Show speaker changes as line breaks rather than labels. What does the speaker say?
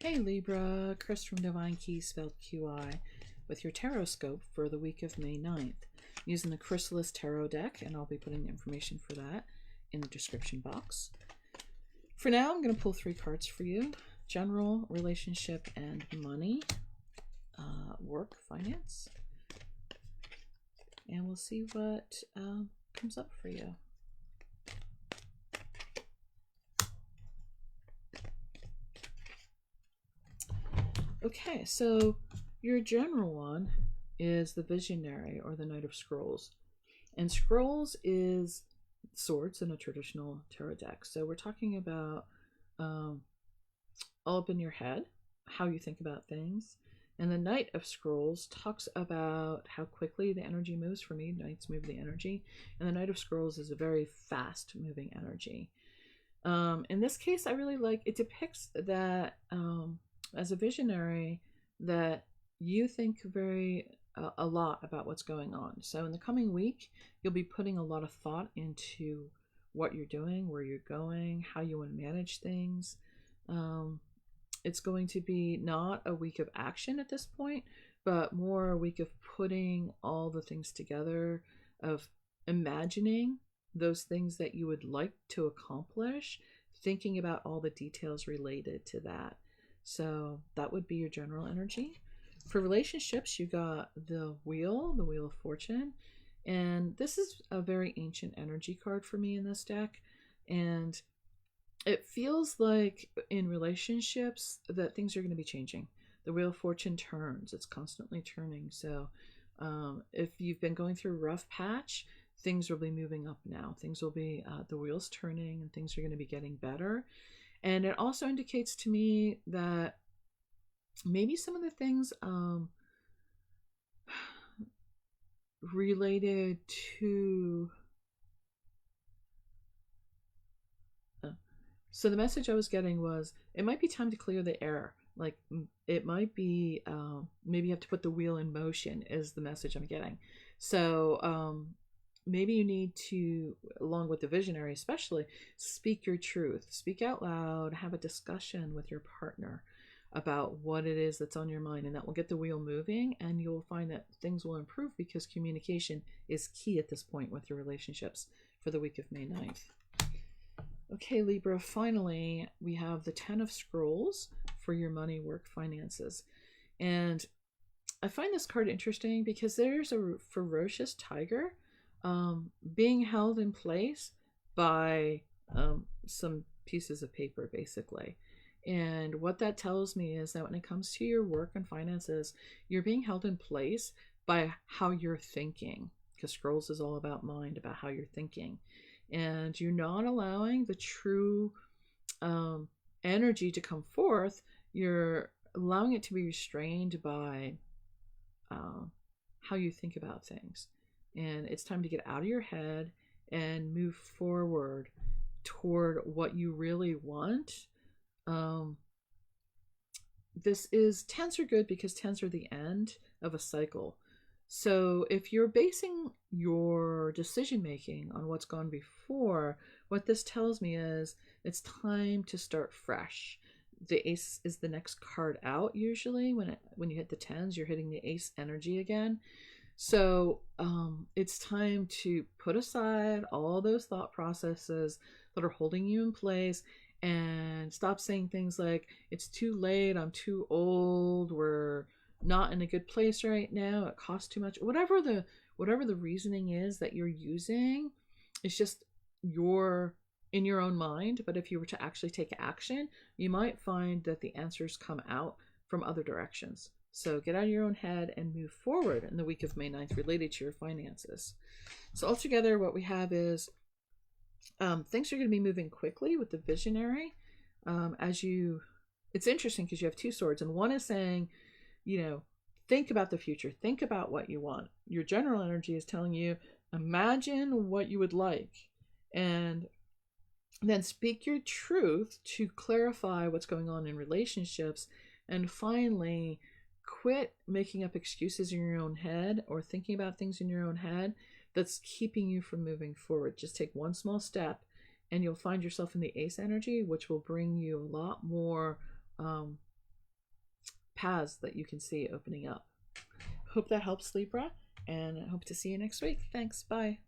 Hey Libra, Chris from Divine Key, spelled QI, with your tarot scope for the week of May 9th. I'm using the Chrysalis Tarot deck, and I'll be putting the information for that in the description box. For now, I'm going to pull 3 cards for you. General, relationship, and money. Work, finance. And we'll see what comes up for you. Okay, so your general one is the Visionary, or the Knight of Scrolls. And Scrolls is swords in a traditional tarot deck. So we're talking about all up in your head, how you think about things. And the Knight of Scrolls talks about how quickly the energy moves. For me, Knights move the energy. And the Knight of Scrolls is a very fast moving energy. In this case, I really like, it depicts that as a visionary, that you think a lot about what's going on. So in the coming week, you'll be putting a lot of thought into what you're doing, where you're going, how you want to manage things. It's going to be not a week of action at this point, but more a week of putting all the things together, of imagining those things that you would like to accomplish, thinking about all the details related to that. So that would be your general energy. For relationships, you got the Wheel of Fortune. And this is a very ancient energy card for me in this deck. And it feels like in relationships that things are going to be changing. The Wheel of Fortune turns. It's constantly turning. So if you've been going through a rough patch, things will be moving up now. Things will be, the wheel's turning, and things are going to be getting better. And it also indicates to me that maybe some of the things related to... So the message I was getting was, it might be time to clear the air. Like, it might be, maybe you have to put the wheel in motion, is the message I'm getting. So maybe you need to, along with the visionary especially, speak your truth. Speak out loud, have a discussion with your partner about what it is that's on your mind, and that will get the wheel moving, and you'll find that things will improve, because communication is key at this point with your relationships for the week of May 9th. Okay, Libra, finally, we have the 10 of Scrolls for your money, work, finances. And I find this card interesting because there's a ferocious tiger being held in place by some pieces of paper, basically. And what that tells me is that when it comes to your work and finances, you're being held in place by how you're thinking, because Scrolls is all about mind, about how you're thinking. And you're not allowing the true energy to come forth. You're allowing it to be restrained by how you think about things. And it's time to get out of your head and move forward toward what you really want. This is, 10s are good because 10s are the end of a cycle. So if you're basing your decision making on what's gone before, what this tells me is it's time to start fresh. The ace is the next card out. Usually when you hit the 10s, you're hitting the ace energy again. So it's time to put aside all those thought processes that are holding you in place, and stop saying things like, it's too late, I'm too old, we're not in a good place right now, it costs too much. Whatever the reasoning is that you're using, it's just in your own mind. But if you were to actually take action, you might find that the answers come out from other directions. So get out of your own head and move forward in the week of May 9th related to your finances. So altogether, what we have is things are going to be moving quickly with the visionary. It's interesting because you have 2 swords, and one is saying, think about the future, think about what you want. Your general energy is telling you, imagine what you would like, and then speak your truth to clarify what's going on in relationships. And finally, quit making up excuses in your own head or thinking about things in your own head that's keeping you from moving forward. Just take one small step, and you'll find yourself in the ace energy, which will bring you a lot more paths that you can see opening up. Hope that helps, Libra, and I hope to see you next week. Thanks. Bye.